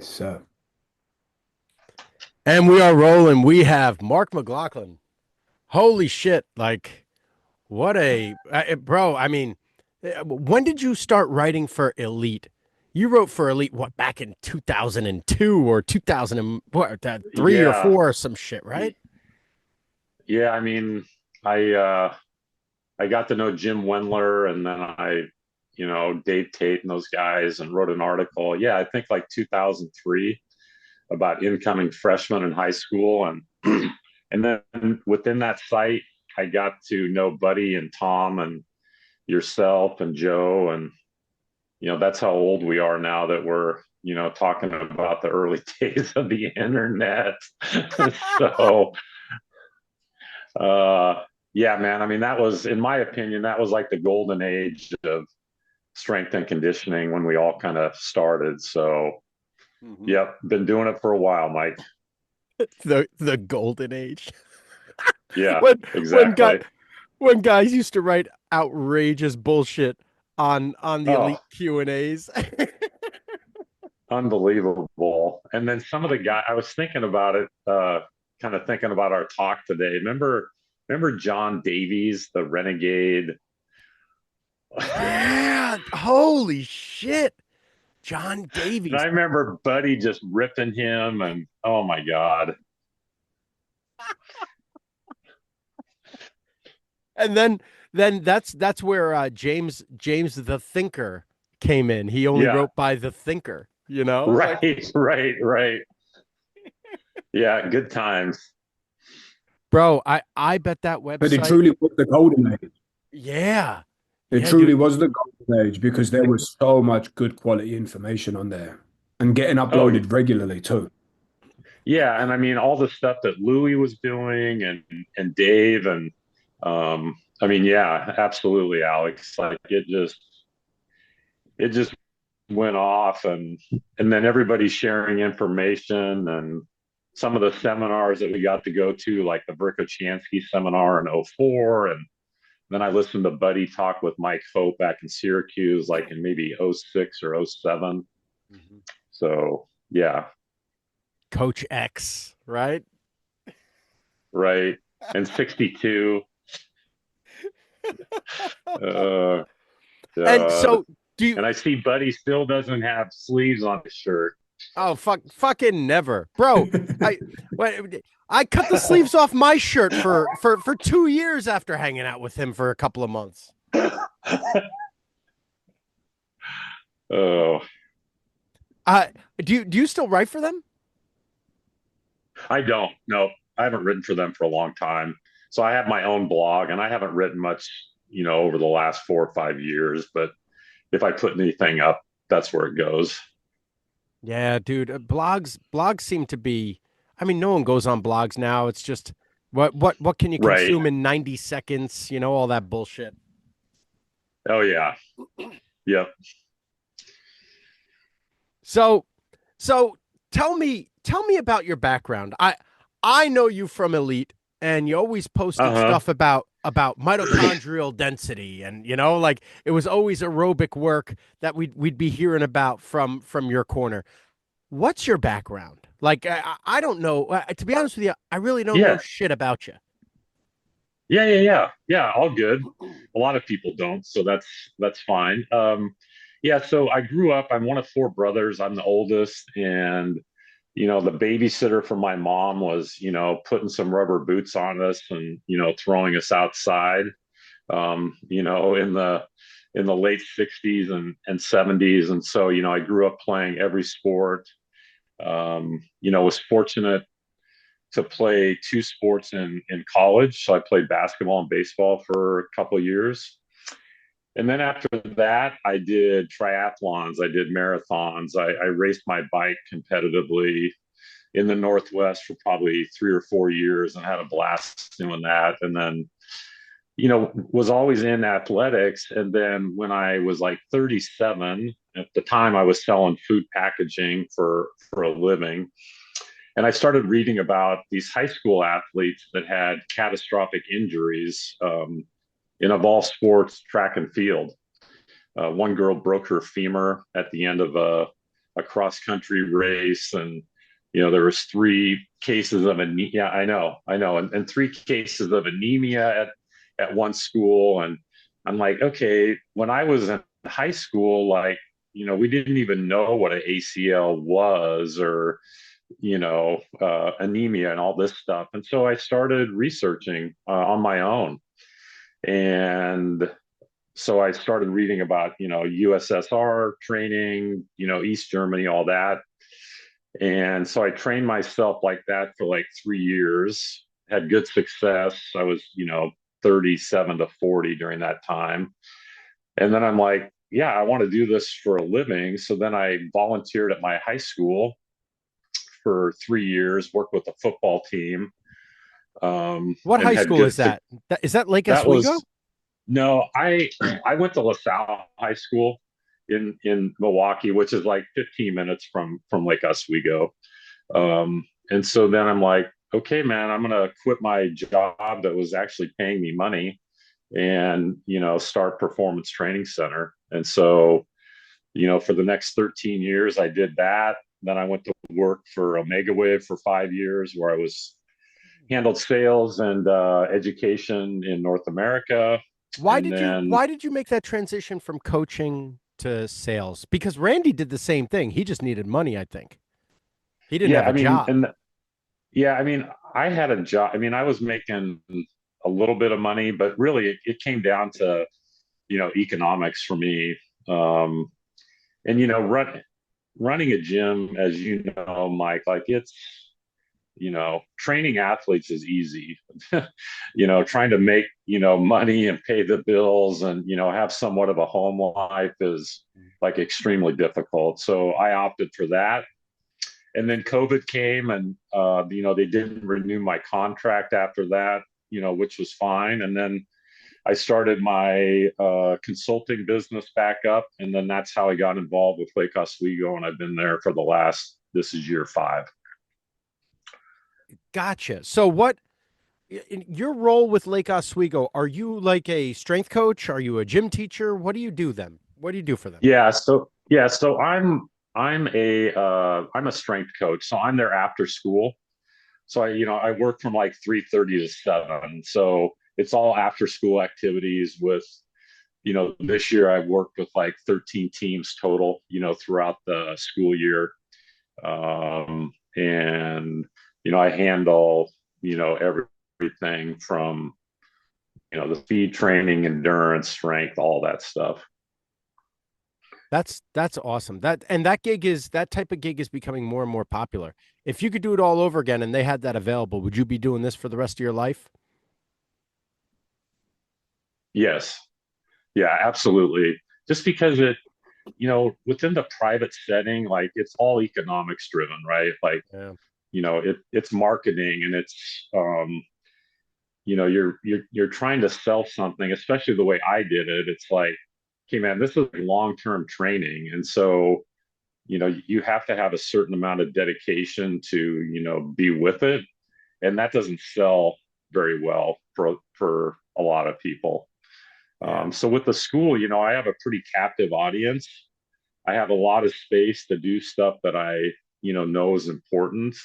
So And we are rolling. We have Mark McLaughlin. Holy shit. Like, what bro. I mean, when did you start writing for Elite? You wrote for Elite, what, back in 2002 or 2000, three or yeah, four or some shit, right? yeah. I mean, I got to know Jim Wendler, and then Dave Tate and those guys, and wrote an article. Yeah, I think like 2003 about incoming freshmen in high school, and and then within that site, I got to know Buddy and Tom and yourself and Joe, and that's how old we are now that we're talking about the early days of the internet. So yeah, man. I mean, that was, in my opinion, that was like the golden age of strength and conditioning when we all kind of started. So, Mhm. yep, been doing it for a while, Mike. The golden age. Yeah, When when guy exactly. when guys used to write outrageous bullshit on the Oh, Elite Q&As. unbelievable. And then some of the guys, I was thinking about it, kind of thinking about our talk today. Remember John Davies, the renegade? Yeah, holy shit. John And I Davies. remember Buddy just ripping him, and oh my God. And then that's where James the Thinker came in. He only Yeah, wrote by the Thinker, you know? Like, right, right. Yeah, good times. bro, I bet that But it website. truly was the golden age. Yeah. It Yeah, truly dude. was the golden age because there was so much good quality information on there and getting Oh, uploaded regularly too. y- yeah, and I mean all the stuff that Louis was doing, and Dave, and I mean, yeah, absolutely, Alex. Like it just went off, and then everybody sharing information, and some of the seminars that we got to go to, like the Verkhochansky seminar in '04, and then I listened to Buddy talk with Mike Hope back in Syracuse, like in maybe '06 or '07. Mhm. So yeah, Coach X, right? right. And '62. Uh, And God. so do you And I see Buddy still doesn't have sleeves on his shirt. oh fucking never. Bro, I I cut the sleeves off my shirt for 2 years after hanging out with him for a couple of months. Oh, Uh do you still write for them? I don't. No, I haven't written for them for a long time. So I have my own blog, and I haven't written much, over the last 4 or 5 years. But if I put anything up, that's where it goes. Yeah, dude. Blogs seem to be. I mean, no one goes on blogs now. It's just what can you Right. consume in 90 seconds? You know, all that bullshit. Oh yeah. Yep. So so tell me about your background. I know you from Elite, and you always posted Uh stuff about huh. mitochondrial density, and like it was always aerobic work that we'd be hearing about from your corner. What's your background? Like, I don't know. To be honest with you, I really don't know Yeah. shit about you. Yeah. All good. A lot of people don't, so that's fine. Yeah. So I grew up. I'm one of four brothers. I'm the oldest, and the babysitter for my mom was, putting some rubber boots on us, and throwing us outside. In the late '60s and '70s, and so I grew up playing every sport. Was fortunate to play two sports in college. So I played basketball and baseball for a couple of years. And then after that, I did triathlons, I did marathons, I raced my bike competitively in the Northwest for probably 3 or 4 years and had a blast doing that. And then, was always in athletics. And then when I was like 37, at the time I was selling food packaging for a living. And I started reading about these high school athletes that had catastrophic injuries, in, of all sports, track and field. One girl broke her femur at the end of a cross country race, and there was 3 cases of anemia. Yeah, I know, and 3 cases of anemia at one school, and I'm like, okay, when I was in high school, like, we didn't even know what an ACL was, or anemia and all this stuff. And so I started researching on my own. And so I started reading about, USSR training, East Germany, all that. And so I trained myself like that for like 3 years, had good success. I was, 37 to 40 during that time. And then I'm like, yeah, I want to do this for a living. So then I volunteered at my high school for 3 years, worked with the football team, What and high had school good. is that? Is that Lake That Oswego? was no, I went to LaSalle High School in Milwaukee, which is like 15 minutes from Lake Oswego. And so then I'm like, okay, man, I'm gonna quit my job that was actually paying me money, and start Performance Training Center. And so for the next 13 years, I did that. Then I went to work for OmegaWave for 5 years, where I was handled sales and education in North America. And then, Why did you make that transition from coaching to sales? Because Randy did the same thing. He just needed money, I think. He didn't yeah, have I a mean, job. and yeah, I mean, I had a job. I mean, I was making a little bit of money, but really it came down to, economics for me. Um, and, running a gym, as you know, Mike, like training athletes is easy. Trying to make, money and pay the bills, and, have somewhat of a home life is like extremely difficult. So I opted for that. And then COVID came, and, they didn't renew my contract after that, which was fine. And then I started my consulting business back up. And then that's how I got involved with Lake Oswego. And I've been there for this is year 5. Gotcha. So what in your role with Lake Oswego, are you like a strength coach? Are you a gym teacher? What do you do then? What do you do for them? Yeah, so I'm a strength coach. So I'm there after school. So I work from like 3:30 to 7. So it's all after school activities with, this year I've worked with like 13 teams total, throughout the school year. And I handle, everything from, the speed training, endurance, strength, all that stuff. That's awesome. That type of gig is becoming more and more popular. If you could do it all over again and they had that available, would you be doing this for the rest of your life? Yes. Yeah, absolutely. Just because within the private setting, like it's all economics driven, right? Like, Yeah. it's marketing, and it's, you're trying to sell something, especially the way I did it. It's like, okay, man, this is long-term training. And so, you have to have a certain amount of dedication to, be with it. And that doesn't sell very well for a lot of people. Yeah. So with the school, I have a pretty captive audience. I have a lot of space to do stuff that I, know is important.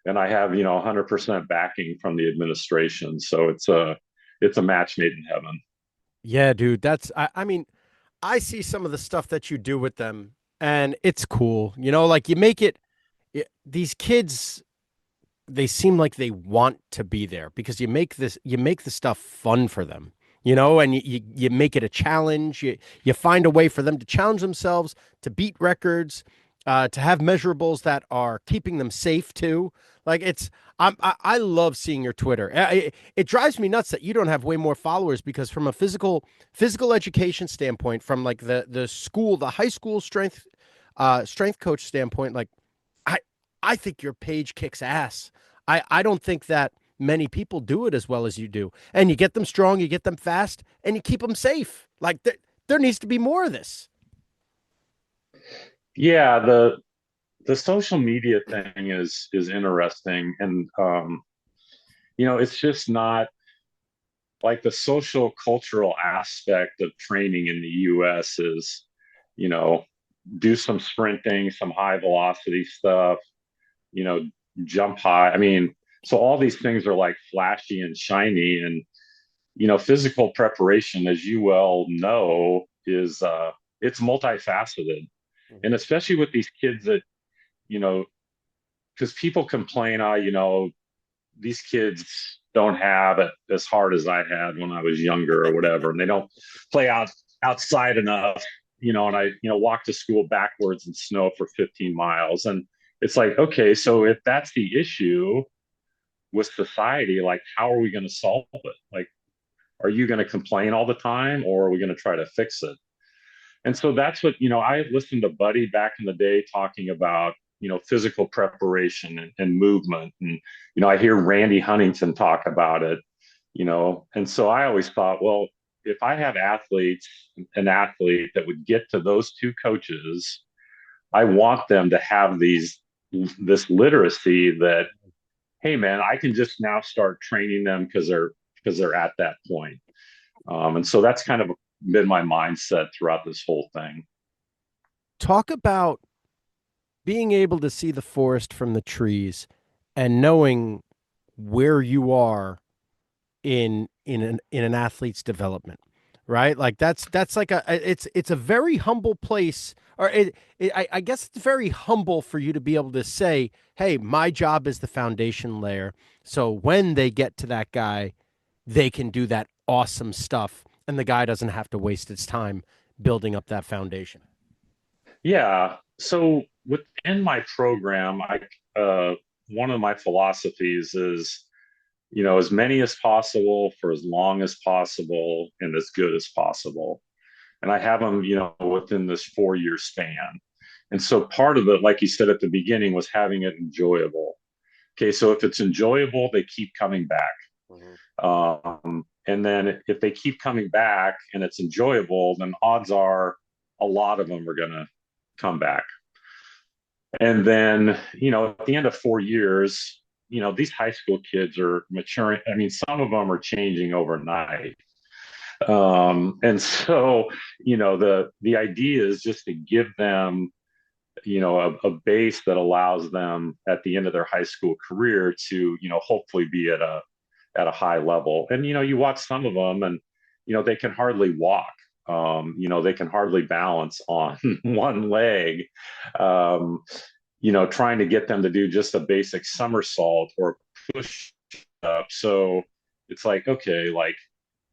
And I have, 100% backing from the administration. So it's a match made in heaven. Yeah, dude. I mean, I see some of the stuff that you do with them and it's cool. Like you make these kids, they seem like they want to be there because you make the stuff fun for them, and you make it a challenge. You find a way for them to challenge themselves, to beat records, to have measurables that are keeping them safe too. Like I love seeing your Twitter. It drives me nuts that you don't have way more followers because from a physical education standpoint, from like the high school strength coach standpoint, like I I think your page kicks ass. I don't think that many people do it as well as you do. And you get them strong, you get them fast, and you keep them safe. Like there needs to be more of this. Yeah, the social media thing is interesting. And it's just not like the social cultural aspect of training in the US is, you know, do some sprinting, some high velocity stuff, you know, jump high. I mean, so all these things are like flashy and shiny. And, physical preparation, as you well know, is it's multifaceted. And especially with these kids that, you know, because people complain, these kids don't have it as hard as I had when I was younger or whatever, and they don't play outside enough, and I, walk to school backwards in snow for 15 miles. And it's like, okay, so if that's the issue with society, like, how are we going to solve it? Like, are you going to complain all the time, or are we going to try to fix it? And so that's what, I listened to Buddy back in the day talking about, physical preparation and movement. And, I hear Randy Huntington talk about it, and so I always thought, well, if I have an athlete that would get to those two coaches, I want them to have this literacy that, hey man, I can just now start training them because they're at that point. And so that's kind of been my mindset throughout this whole thing. Talk about being able to see the forest from the trees and knowing where you are in an athlete's development, right? Like that's like it's a very humble place, or I guess it's very humble for you to be able to say, hey, my job is the foundation layer, so when they get to that guy, they can do that awesome stuff, and the guy doesn't have to waste its time building up that foundation. Yeah. So within my program, one of my philosophies is, as many as possible for as long as possible and as good as possible. And I have them, within this 4 year span. And so part of it, like you said at the beginning, was having it enjoyable. Okay, so if it's enjoyable, they keep coming back. Mhm. And then if they keep coming back and it's enjoyable, then odds are a lot of them are going to come back. And then, at the end of 4 years, these high school kids are maturing. I mean, some of them are changing overnight. And so, the idea is just to give them, a base that allows them at the end of their high school career to, hopefully be at a high level. And, you watch some of them and, they can hardly walk. They can hardly balance on one leg. Um, trying to get them to do just a basic somersault or push up. So it's like, okay, like,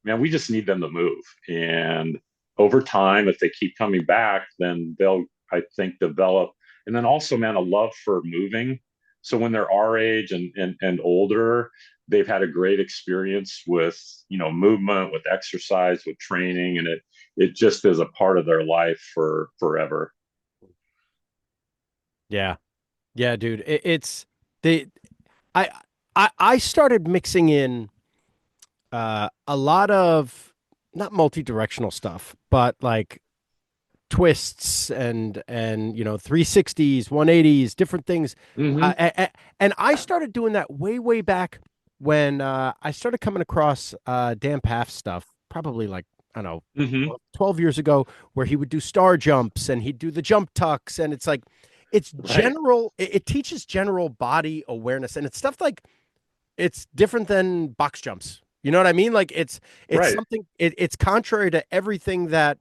man, we just need them to move. And over time, if they keep coming back, then they'll, I think, develop. And then also, man, a love for moving. So when they're our age and older, they've had a great experience with, movement, with exercise, with training, and it just is a part of their life for forever. Yeah. Yeah, dude. It's the I I started mixing in a lot of not multi-directional stuff, but like twists and 360s, 180s, different things. Mm-hmm. And I started doing that way back when I started coming across Dan Paff stuff, probably like I don't know, Mm-hmm. 12 years ago, where he would do star jumps and he'd do the jump tucks, and it's like it's Right. general. It teaches general body awareness, and it's stuff like it's different than box jumps. You know what I mean? Like it's Right. something. It's contrary to everything that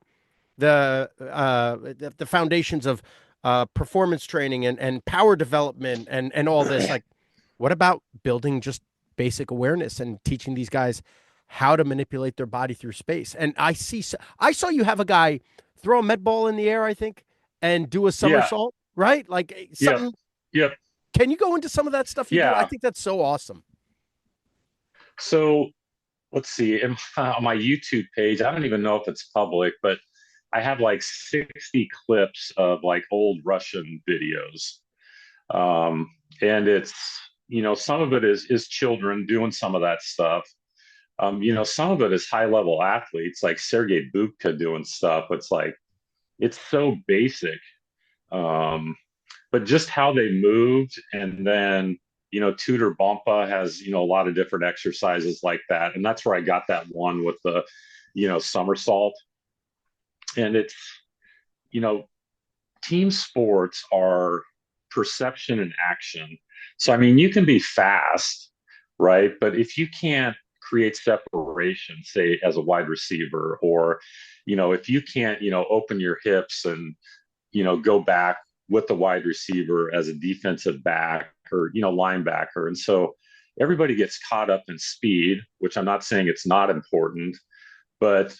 the foundations of performance training and power development and all this. Like, what about building just basic awareness and teaching these guys how to manipulate their body through space? And I saw you have a guy throw a med ball in the air, I think, and do a Yeah. somersault, right? Like Yep. something. Yep. Can you go into some of that stuff you do? I Yeah. think that's so awesome. So let's see. On my YouTube page, I don't even know if it's public, but I have like 60 clips of like old Russian videos. Um, and it's, some of it is children doing some of that stuff. Some of it is high level athletes like Sergey Bubka doing stuff. It's like, it's so basic. Um, but just how they moved. And then, Tudor Bompa has, a lot of different exercises like that. And that's where I got that one with the, somersault. And it's, you know, team sports are perception and action. So, I mean, you can be fast, right? But if you can't create separation, say as a wide receiver, or, if you can't, open your hips and, go back with the wide receiver as a defensive back or, linebacker. And so everybody gets caught up in speed, which I'm not saying it's not important, but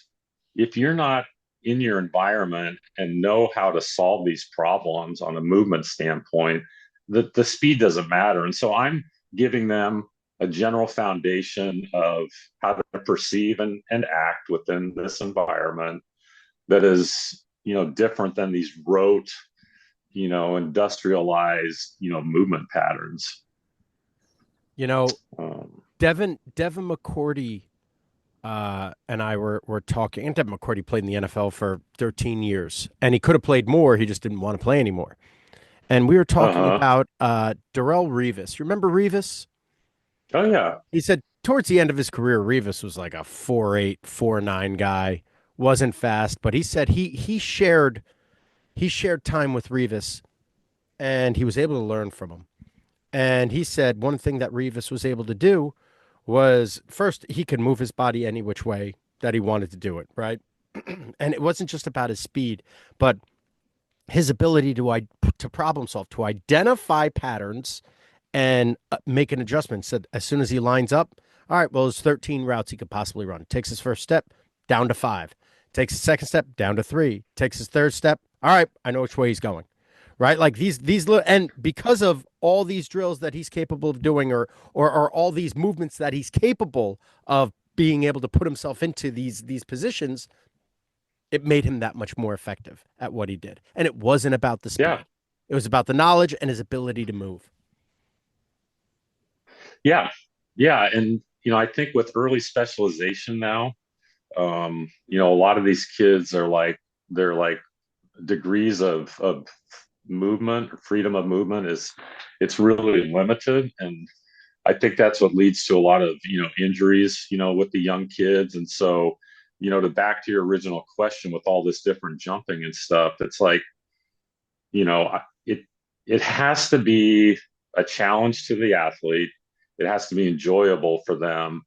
if you're not in your environment and know how to solve these problems on a movement standpoint, the speed doesn't matter. And so I'm giving them a general foundation of how to perceive and act within this environment that is, different than these rote, industrialized, movement patterns. You know, Um, Devin McCourty and I were talking, and Devin McCourty played in the NFL for 13 years, and he could have played more. He just didn't want to play anymore. And we were talking uh-huh. about Darrell Revis. You remember Revis? Oh yeah. He said towards the end of his career, Revis was like a 4.8, 4.9 guy, wasn't fast, but he said he shared time with Revis, and he was able to learn from him. And he said one thing that Revis was able to do was first he could move his body any which way that he wanted to do it, right? And it wasn't just about his speed, but his ability to problem solve, to identify patterns and make an adjustment. Said as soon as he lines up, all right, well, there's 13 routes he could possibly run. Takes his first step down to 5. Takes his second step down to 3. Takes his third step. All right, I know which way he's going. Right, like these little, and because of all these drills that he's capable of doing, or all these movements that he's capable of being able to put himself into these positions, it made him that much more effective at what he did. And it wasn't about the Yeah. speed. It was about the knowledge and his ability to move. Yeah. Yeah. And, I think with early specialization now, a lot of these kids they're like degrees of movement, freedom of movement it's really limited. And I think that's what leads to a lot of, injuries, with the young kids. And so, to back to your original question with all this different jumping and stuff, it's like, it has to be a challenge to the athlete. It has to be enjoyable for them.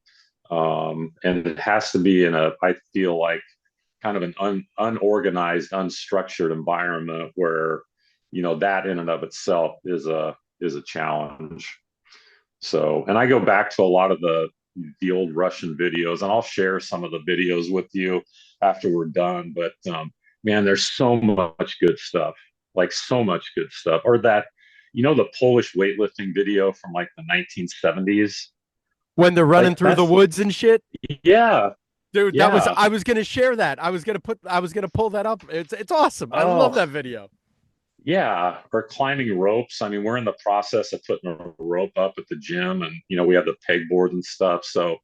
And it has to be I feel like, kind of an unorganized, unstructured environment where, that in and of itself is a challenge. So, and I go back to a lot of the old Russian videos, and I'll share some of the videos with you after we're done. But man, there's so much good stuff, like so much good stuff. Or that, the Polish weightlifting video from like the 1970s. When they're running Like through the that's woods and shit. yeah, Dude, yeah. I was gonna share that. I was gonna pull that up. It's awesome. I love Oh, that video. yeah, or climbing ropes. I mean, we're in the process of putting a rope up at the gym, and we have the pegboard and stuff. So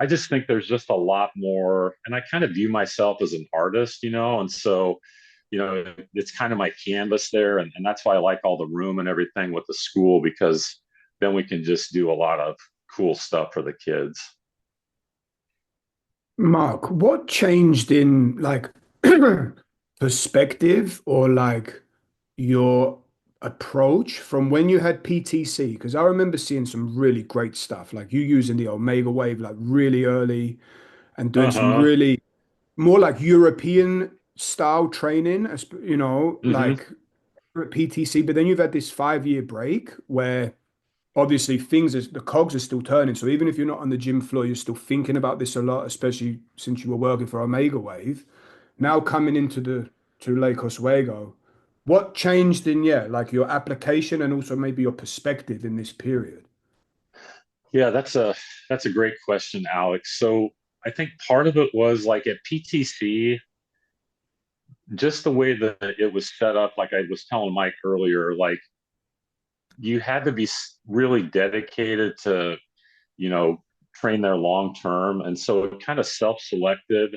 I just think there's just a lot more, and I kind of view myself as an artist, and so it's kind of my canvas there, and that's why I like all the room and everything with the school, because then we can just do a lot of cool stuff for the kids. Mark, what changed in like perspective or like your approach from when you had PTC? Because I remember seeing some really great stuff, like you using the OmegaWave like really early and doing some Uh-huh. really more like European style training, Mm-hmm. like at PTC. But then you've had this 5 year break where obviously the cogs are still turning. So even if you're not on the gym floor, you're still thinking about this a lot, especially since you were working for OmegaWave. Now coming into the to Lake Oswego, what changed in like your application and also maybe your perspective in this period? Yeah, that's a great question, Alex. So I think part of it was like at PTC, just the way that it was set up, like I was telling Mike earlier, like you had to be really dedicated to, you know, train there long term. And so it kind of self-selected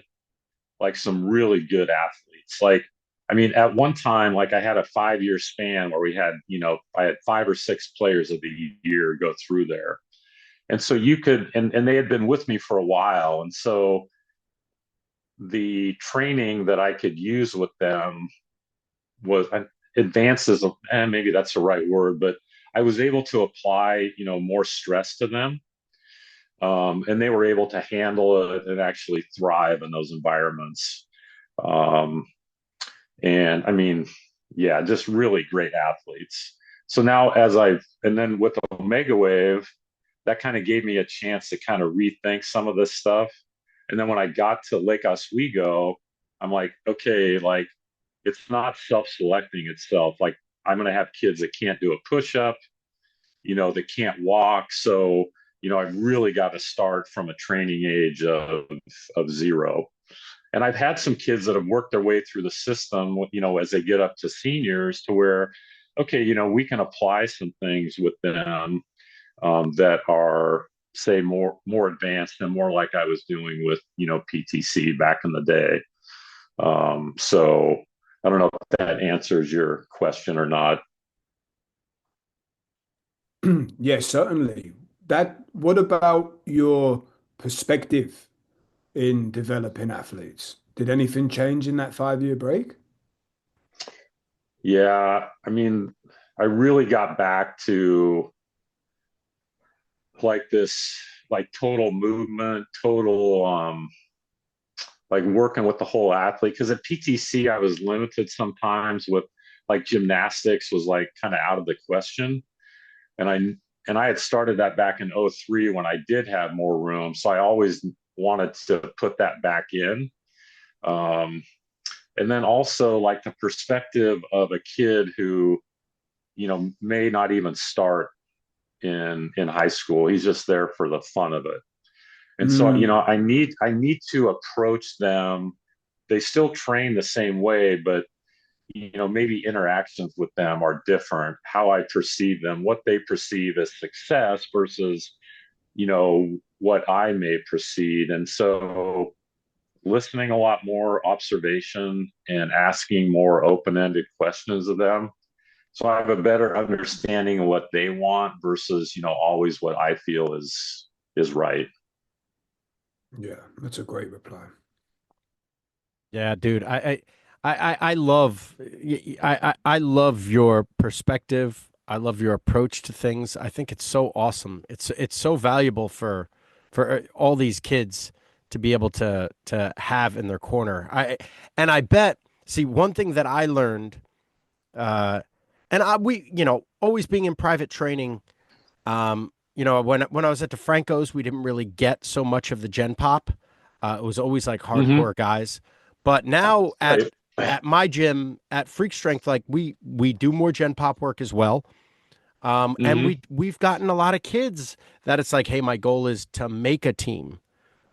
like some really good athletes. Like, I mean, at one time, like I had a 5 year span where we had, I had 5 or 6 players of the year go through there. And so you could, and they had been with me for a while. And so the training that I could use with them was, advances, and maybe that's the right word, but I was able to apply, more stress to them. And they were able to handle it and actually thrive in those environments. Um, and I mean, yeah, just really great athletes. So now, and then with OmegaWave, that kind of gave me a chance to kind of rethink some of this stuff. And then when I got to Lake Oswego, I'm like, okay, like it's not self-selecting itself. Like I'm going to have kids that can't do a push-up, that can't walk. So, I've really got to start from a training age of zero. And I've had some kids that have worked their way through the system, as they get up to seniors to where, okay, we can apply some things with them that are, say, more advanced and more like I was doing with, PTC back in the day. So I don't know if that answers your question or not. Yes, certainly. What about your perspective in developing athletes? Did anything change in that 5 year break? Yeah, I mean, I really got back to like this, like total movement, total like working with the whole athlete. Because at PTC, I was limited sometimes with like gymnastics was like kind of out of the question, and I had started that back in '03 when I did have more room, so I always wanted to put that back in. Um, and then also like the perspective of a kid who may not even start in high school. He's just there for the fun of it. And so, Mm, I need to approach them. They still train the same way, but maybe interactions with them are different. How I perceive them, what they perceive as success versus, what I may perceive. And so listening a lot more, observation, and asking more open-ended questions of them. So I have a better understanding of what they want versus, always what I feel is right. yeah, that's a great reply. Yeah, dude. I love I love your perspective. I love your approach to things. I think it's so awesome. It's so valuable for all these kids to be able to have in their corner. I bet, see, one thing that I learned, uh and we, always being in private training, when I was at the Francos, we didn't really get so much of the Gen Pop. It was always like Mm-hmm. hardcore guys. But now at Right. at my gym at Freak Strength, like we do more Gen Pop work as well. And Mm-hmm. we've gotten a lot of kids that it's like, hey, my goal is to make a team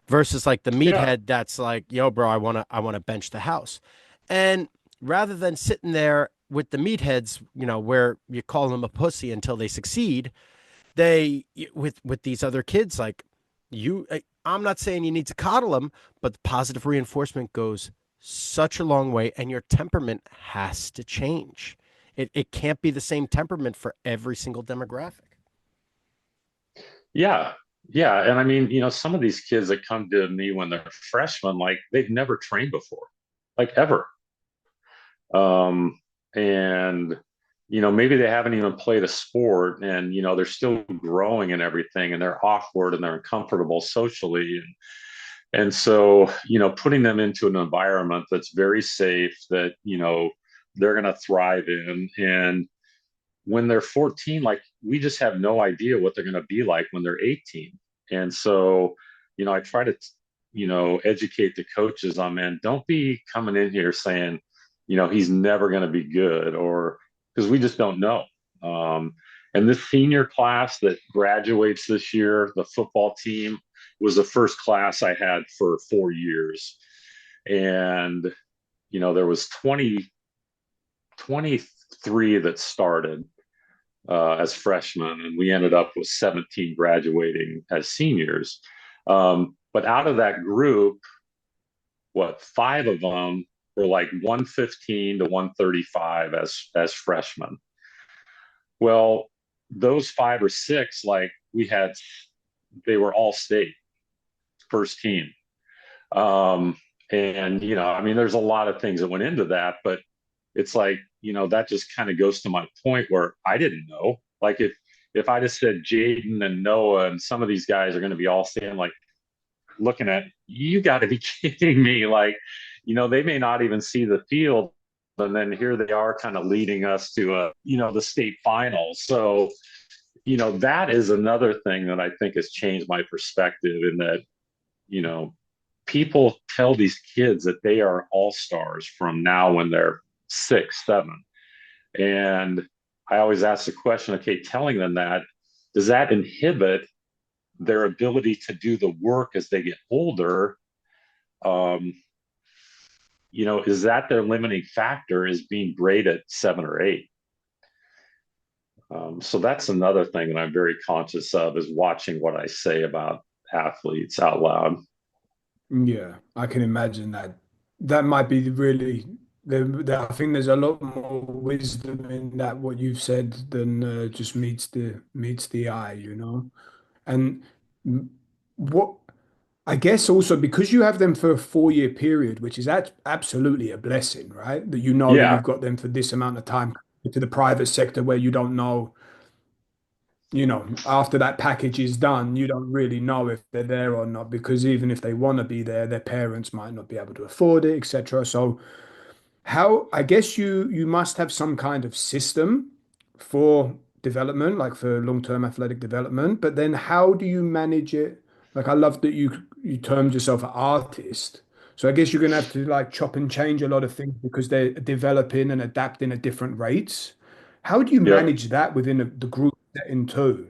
versus like the Yeah. meathead that's like, yo, bro, I wanna bench the house. And rather than sitting there with the meatheads, where you call them a pussy until they succeed, they with these other kids, like I'm not saying you need to coddle them, but the positive reinforcement goes such a long way, and your temperament has to change. It can't be the same temperament for every single demographic. Yeah. Yeah. And I mean, some of these kids that come to me when they're freshmen, like they've never trained before, like ever. And maybe they haven't even played a sport, and they're still growing and everything, and they're awkward and they're uncomfortable socially, and so putting them into an environment that's very safe, that they're going to thrive in. And when they're 14, like we just have no idea what they're going to be like when they're 18. And so I try to educate the coaches on, man, don't be coming in here saying he's never going to be good, or because we just don't know. And this senior class that graduates this year, the football team, was the first class I had for 4 years. And there was 23 that started as freshmen, and we ended up with 17 graduating as seniors. But out of that group, five of them were like 115 to 135 as freshmen. Well, those five or six, like they were all state first team. And I mean, there's a lot of things that went into that, but it's like that just kind of goes to my point where I didn't know. Like if I just said Jaden and Noah and some of these guys are going to be all saying like looking at you, got to be kidding me. Like, they may not even see the field, and then here they are kind of leading us to the state finals. So, that is another thing that I think has changed my perspective in that, you know, people tell these kids that they are all stars from now when they're 6, 7. And I always ask the question, okay, telling them that, does that inhibit their ability to do the work as they get older? Um, is that their limiting factor, is being great at 7 or 8? So that's another thing that I'm very conscious of, is watching what I say about athletes out loud. Yeah, I can imagine that. That might be really. I think there's a lot more wisdom in that what you've said than just meets the eye, you know. And mm, what I guess also because you have them for a 4-year period, which is absolutely a blessing, right? That you know that Yeah, you've got them for this amount of time to the private sector where you don't know, after that package is done, you don't really know if they're there or not because even if they want to be there, their parents might not be able to afford it, etc. So how, I guess you must have some kind of system for development, like for long-term athletic development, but then how do you manage it? Like I love that you termed yourself an artist. So I guess you're gonna have to like chop and change a lot of things because they're developing and adapting at different rates. How do you yep, manage that within the group setting too?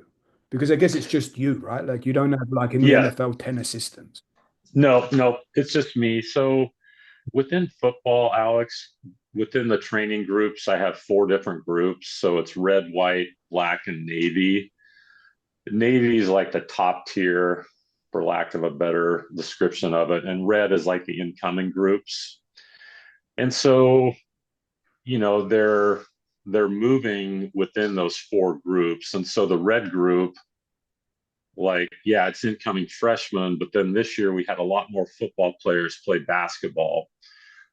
Because I guess it's just you, right? Like you don't have like in the yeah. NFL 10 assistants. No, no, it's just me. So within football, Alex, within the training groups, I have 4 different groups. So it's red, white, black, and navy. Navy is like the top tier, for lack of a better description of it, and red is like the incoming groups. And so, they're moving within those 4 groups. And so the red group, like, yeah, it's incoming freshmen, but then this year we had a lot more football players play basketball.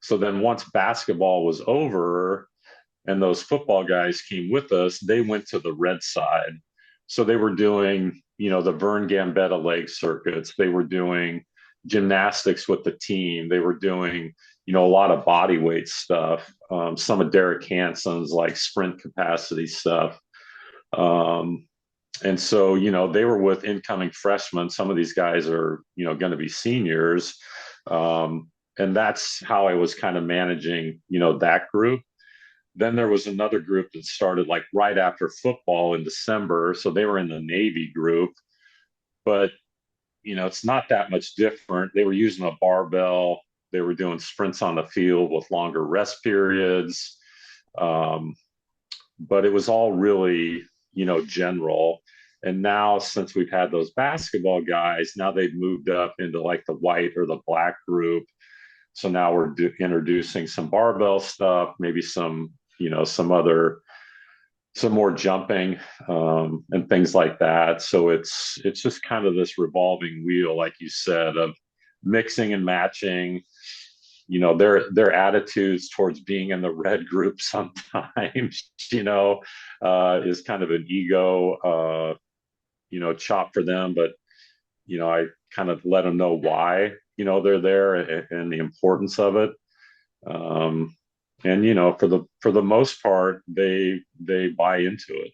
So then once basketball was over and those football guys came with us, they went to the red side. So they were doing, the Vern Gambetta leg circuits. They were doing gymnastics with the team. They were doing, a lot of body weight stuff. Some of Derek Hansen's like sprint capacity stuff. Um, and so, they were with incoming freshmen. Some of these guys are, going to be seniors. And that's how I was kind of managing, that group. Then there was another group that started like right after football in December. So they were in the Navy group, but it's not that much different. They were using a barbell. They were doing sprints on the field with longer rest periods. Um, but it was all really, general. And now, since we've had those basketball guys, now they've moved up into like the white or the black group. So now we're introducing some barbell stuff, maybe some more jumping, and things like that. So it's just kind of this revolving wheel, like you said, of mixing and matching. Their attitudes towards being in the red group sometimes, is kind of an ego, chop for them. But I kind of let them know why they're there, and the importance of it. Um, and for the most part, they buy into it.